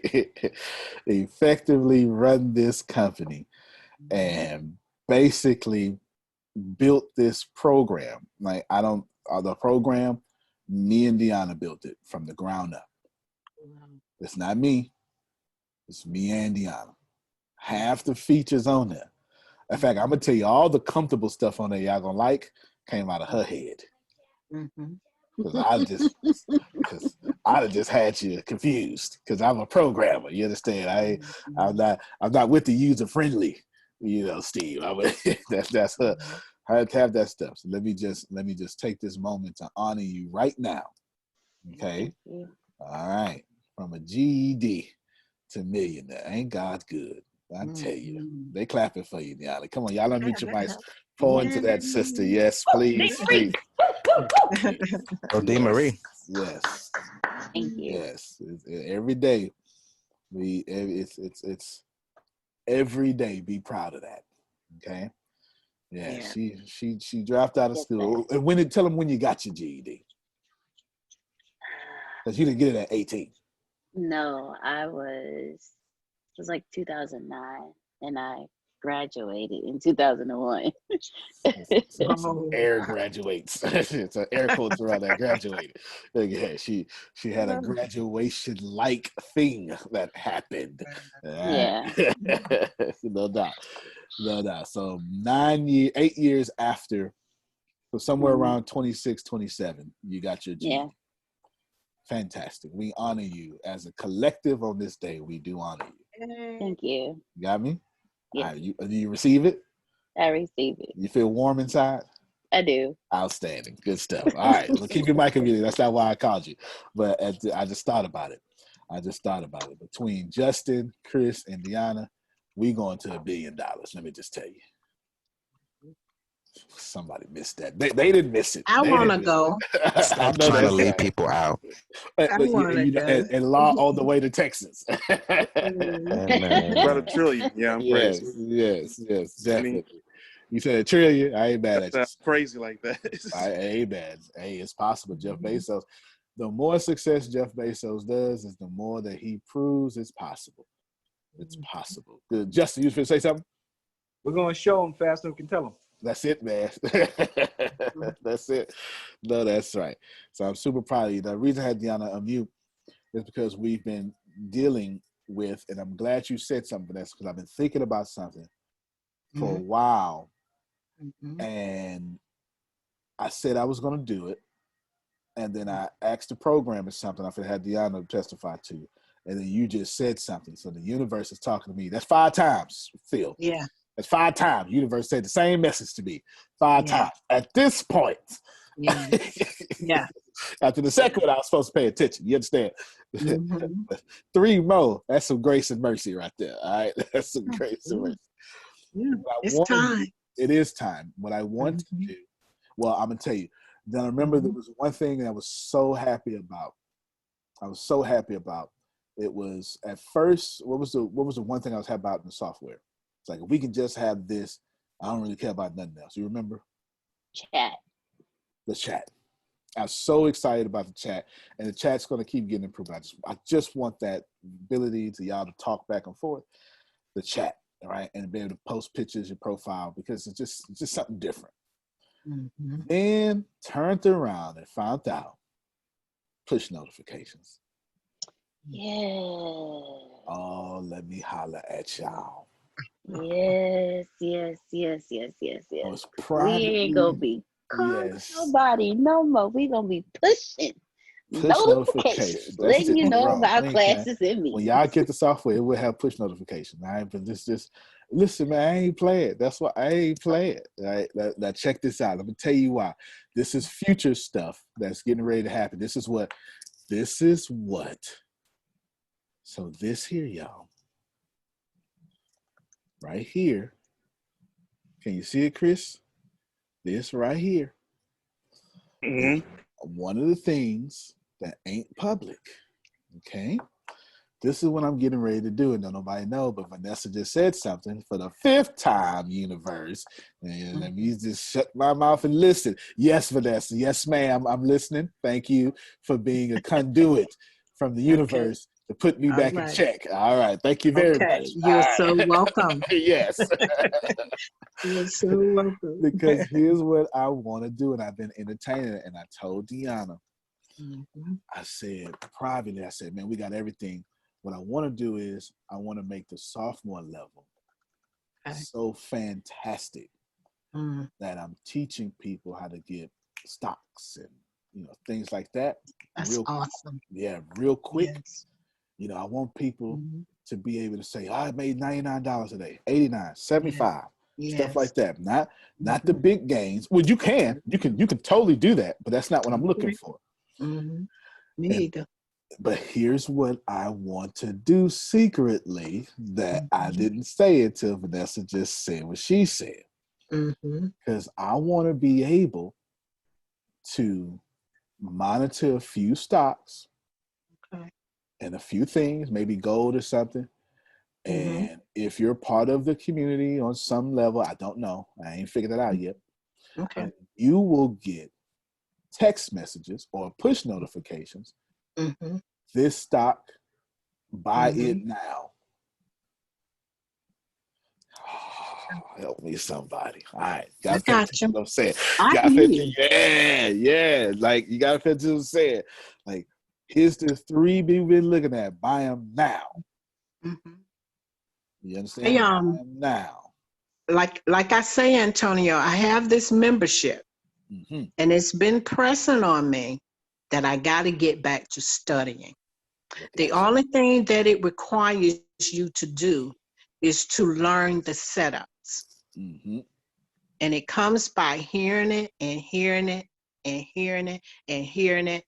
Effectively run this company and basically built this program. Like, the program, me and Deanna built it from the ground up. It's not me. It's me and Deanna. Half the features on there. In fact, I'm going to tell you, all the comfortable stuff on there y'all going to like came out of her head. Because I'd have just had you confused, because I'm a programmer. You understand? I'm not with the user friendly, Steve. That's her. I have to have that stuff. So let me just take this moment to honor you right now. Okay. All right. From a GED to millionaire. Ain't God good? I tell you, they clapping for you, Deanna. Come on, y'all unmute your mics. Pour into that sister. Yes, please. Please. Oh, Dee Marie. Yes. Thank you. Yes. Every day, it's every day. Be proud of that. Okay. Yeah. She dropped out of school. And tell them when you got your GED, because you didn't get it at 18. No, it was like 2009, and I graduated in 2001. Some air graduates. It's an air quotes around that graduated. Yeah, she had a graduation-like thing that happened. Yeah. No doubt. So 8 years after, so somewhere around 26, 27, you got your GED. Yeah. Fantastic. We honor you as a collective on this day. We do honor you. Thank you. You got me? Yeah. Do you receive it? I receive it. You feel warm inside? I do. Outstanding. Good stuff. All right. Well, keep your mic muted. That's not why I called you. But I just thought about it. Between Justin, Chris, and Deanna, we going to $1 billion. Let me just tell you. Somebody missed that. They didn't miss it. I want to go. Stop trying to leave people out. And law all the way to Texas. About $1 trillion. Yeah, I'm crazy. Yes, definitely. You said $1 trillion. I ain't mad at you. That's crazy like that. I ain't mad. Hey, it's possible. Jeff Bezos. The more success Jeff Bezos does, is the more that he proves it's possible. It's possible. Good. Justin, you was going to say something? We're going to show them fast and we can tell them. That's it, man. That's it. No, that's right. So I'm super proud of you. The reason I had Deanna unmute is because we've been dealing with, and I'm glad you said something, that's because I've been thinking about something for a while. And I said I was going to do it. And then I asked the programmer something I had Deanna testify to. And then you just said something. So the universe is talking to me. That's 5 times, Phil. Yeah. That's 5 times. The universe said the same message to me 5 times. At this point. Yeah. Yeah. After the second one, I was supposed to pay attention. You understand? 3 more. That's some grace and mercy right there. All right. That's some grace and mercy. Yeah. It's time. It is time. What I want to do, well, I'm going to tell you. Then I remember there was one thing that I was so happy about. It was at first, what was the one thing I was happy about in the software? It's like, if we can just have this, I don't really care about nothing else. You remember? Chat. The chat. I was so excited about the chat, and the chat's going to keep getting improved. I just want that ability to y'all to talk back and forth. The chat, all right, and be able to post pictures, your profile, because it's just something different. Then turned around and found out push notifications. Yeah. Oh, let me holler at y'all. Yes. We ain't gonna be calling nobody no more. We gonna be pushing notifications, letting you know about classes in me. When y'all get the software, it will have push notifications. All right, but this listen, man, I ain't play it. That's why I ain't play it. All right, now check this out. Let me tell you why. This is future stuff that's getting ready to happen. This is what. So this here, y'all. Right here. Can you see it, Chris? This right here. One of the things that ain't public. Okay? This is what I'm getting ready to do, and don't nobody know, but Vanessa just said something for the 5th time, universe. And let me just shut my mouth and listen. Yes, Vanessa. Yes, ma'am. I'm listening. Thank you for being a conduit from the universe to put me back in check. All right. Thank you very much. You're so welcome. Yes. You're so welcome. Because here's what I want to do, and I've been entertaining it, and I told Deanna, I said privately, I said, man, we got everything. What I want to do is I want to make the sophomore level so fantastic that I'm teaching people how to get stocks and things like that. That's awesome. Yeah, real quick. Yes. I want people to be able to say, I made $99 a day, $89, $75, stuff like that. Not the big gains. Well, you can totally do that, but that's not what I'm looking for. Me neither. But here's what I want to do secretly that I didn't say until Vanessa just said what she said. Because I want to be able to monitor a few stocks and a few things, maybe gold or something. And if you're part of the community on some level, I don't know. I ain't figured that out yet. You will get text messages or push notifications. This stock, buy it now. Oh, help me, somebody. All right. I got you. What I'm saying. Yeah. Like, you got to fit to what I'm saying. Like, here's the 3 we've been looking at. Buy them now. You understand? Buy them now. Like I say, Antonio, I have this membership, and it's been pressing on me that I got to get back to studying. The only thing that it requires you to do is to learn the setups. And it comes by hearing it and hearing it and hearing it and hearing it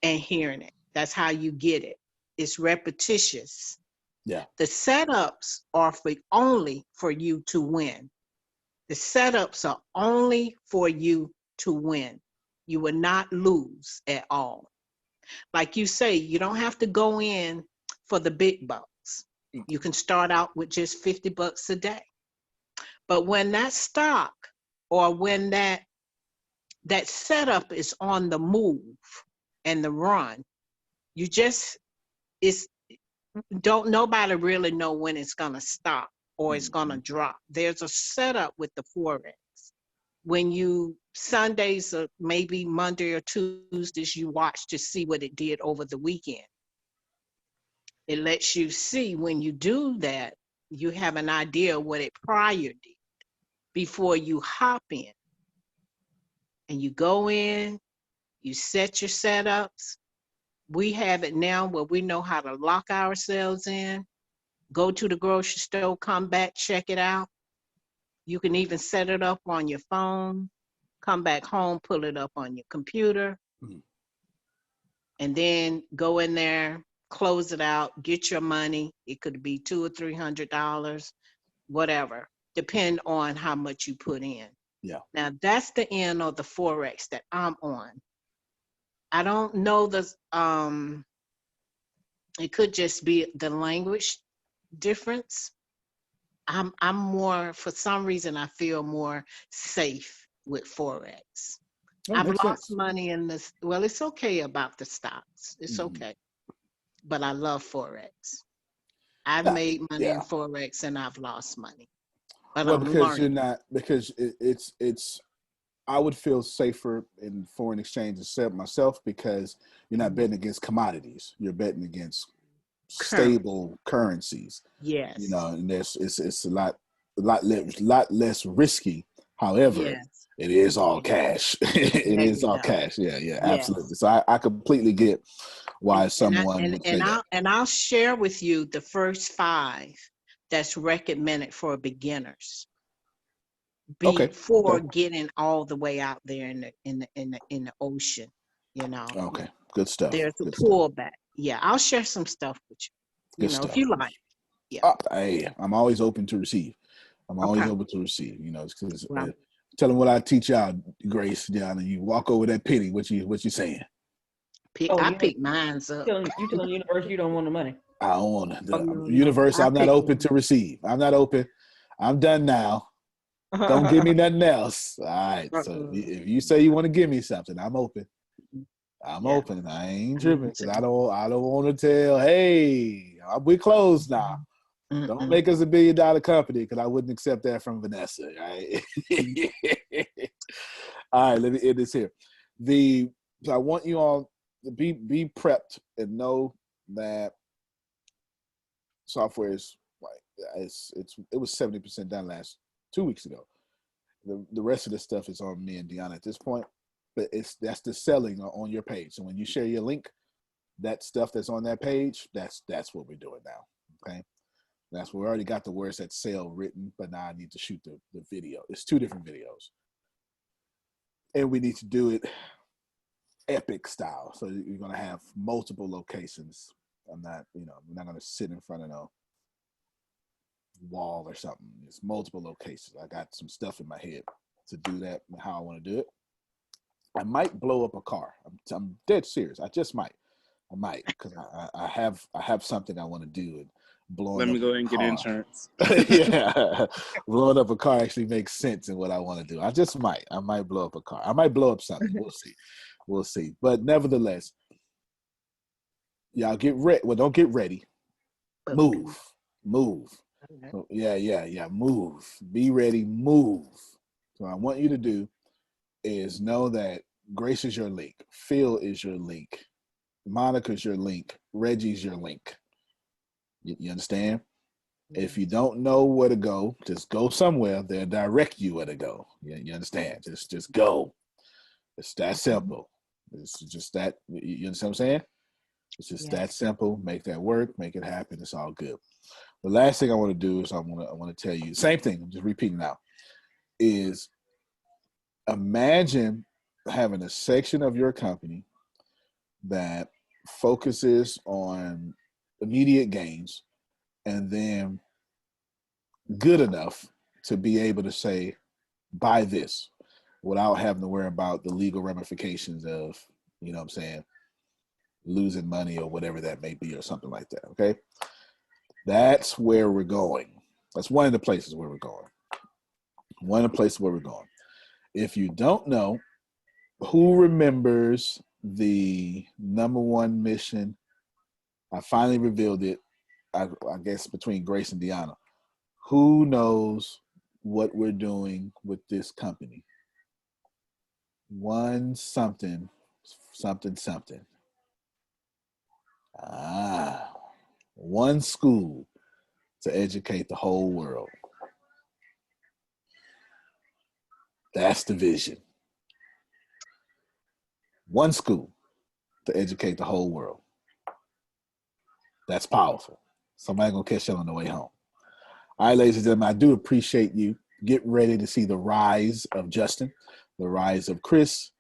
and hearing it. That's how you get it. It's repetitious. Yeah. The setups are only for you to win. The setups are only for you to win. You will not lose at all. Like you say, you don't have to go in for the big bucks. You can start out with just $50 a day. But when that stock or when that setup is on the move and the run, don't nobody really know when it's gonna stop. or it's going to drop. There's a setup with the Forex. When you Sundays or maybe Monday or Tuesdays, you watch to see what it did over the weekend. It lets you see when you do that, you have an idea what it prior did before you hop in. And you go in, you set your setups. We have it now where we know how to lock ourselves in, go to the grocery store, come back, check it out. You can even set it up on your phone, come back home, pull it up on your computer, and then go in there, close it out, get your money. It could be $200 or $300, whatever, depend on how much you put in. Yeah. Now that's the end of the Forex that I'm on. I don't know it could just be the language difference. I'm more, for some reason, I feel more safe with Forex. I've lost money in this. Well, it's okay about the stocks. It's okay. But I love Forex. I've made money in Forex and I've lost money. But well, I'm because learning. you're not, because it's, I would feel safer in foreign exchange except myself because you're not betting against commodities. You're betting against stable currencies. Yes. You know, and it's a lot less risky. However, it is all cash. It is all cash. Yeah, absolutely. So I completely get why someone would say that. And I'll share with you the first 5 that's recommended for beginners before getting all the way out there in the ocean. You know. Okay. Good stuff. There's a pullback. Yeah, I'll share some stuff with you. You know, if you like. Yeah. Hey, I'm always open to receive. I'm always open to receive. You know, because tell them what I teach y'all, Grace. Down and you walk over that penny. What you saying? I pick mines up. You telling the universe you don't want the money. I don't want the universe. I'm not open to receive. I'm not open. I'm done now. Don't give me nothing else. All right. So if you say you want to give me something, I'm open. I'm open. I ain't tripping because I don't want to tell. Hey, we closed now. Don't make us $1 billion company because I wouldn't accept that from Vanessa. All right. All right. Let me end this here. So I want you all to be prepped and know that software is like it was 70% done 2 weeks ago. The rest of the stuff is on me and Deanna at this point. But that's the selling on your page. So when you share your link, that stuff that's on that page, that's what we're doing now. Okay. That's where we already got the words that sell written, but now I need to shoot the video. It's 2 different videos. And we need to do it epic style. So you're gonna have multiple locations. I'm not gonna sit in front of a wall or something. It's multiple locations. I got some stuff in my head to do that and how I want to do it. I might blow up a car. I'm dead serious. I might because I have something I want to do and blowing. Let me go ahead and get insurance. Yeah, blowing up a car actually makes sense in what I want to do. I might blow up a car. I might blow up something. We'll see. But nevertheless, y'all get ready. Well, don't get ready. Move. Yeah. Move. Be ready. Move. So what I want you to do is know that Grace is your link, Phil is your link, Monica's your link, Reggie's your link. You understand? If you don't know where to go, just go somewhere. They'll direct you where to go. You understand? Just go. It's that simple. It's just that. You understand what I'm saying? It's just that simple. Make that work. Make it happen. It's all good. The last thing I want to do is I want to tell you same thing. I'm just repeating now. Is imagine having a section of your company that focuses on immediate gains and then good enough to be able to say, buy this without having to worry about the legal ramifications of, you know what I'm saying, losing money or whatever that may be or something like that, okay? That's where we're going. That's one of the places where we're going. One of the places where we're going. If you don't know, who remembers the #1 mission? I finally revealed it, I guess, between Grace and Deanna. Who knows what we're doing with this company? One something. One school to educate the whole world. That's the vision. One school to educate the whole world. That's powerful. Somebody gonna catch that on the way home. All right, ladies and gentlemen, I do appreciate you. Get ready to see the rise of Justin, the rise of Chris,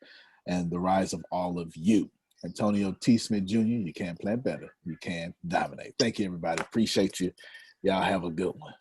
and the rise of all of you. Antonio T. Smith Jr., you can plan better. You can dominate. Thank you, everybody. Appreciate you. Y'all have a good one.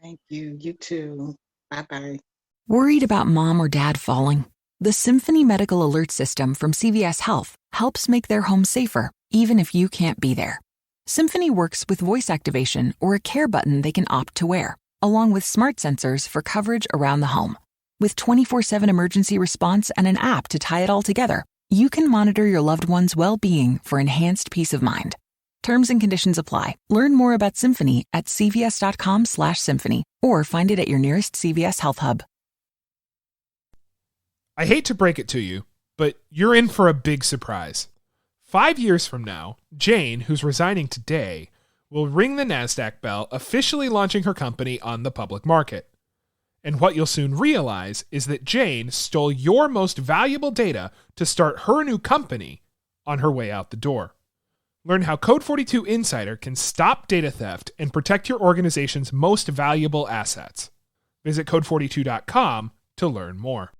Thank you. You too. Bye-bye. Worried about mom or dad falling? The Symphony Medical Alert System from CVS Health helps make their home safer, even if you can't be there. Symphony works with voice activation or a care button they can opt to wear, along with smart sensors for coverage around the home. With 24/7 emergency response and an app to tie it all together, you can monitor your loved one's well-being for enhanced peace of mind. Terms and conditions apply. Learn more about Symphony at cvs.com/symphony or find it at your nearest CVS Health Hub. I hate to break it to you, but you're in for a big surprise. 5 years from now, Jane, who's resigning today, will ring the NASDAQ bell, officially launching her company on the public market. And what you'll soon realize is that Jane stole your most valuable data to start her new company on her way out the door. Learn how Code 42 Insider can stop data theft and protect your organization's most valuable assets. Visit code42.com to learn more.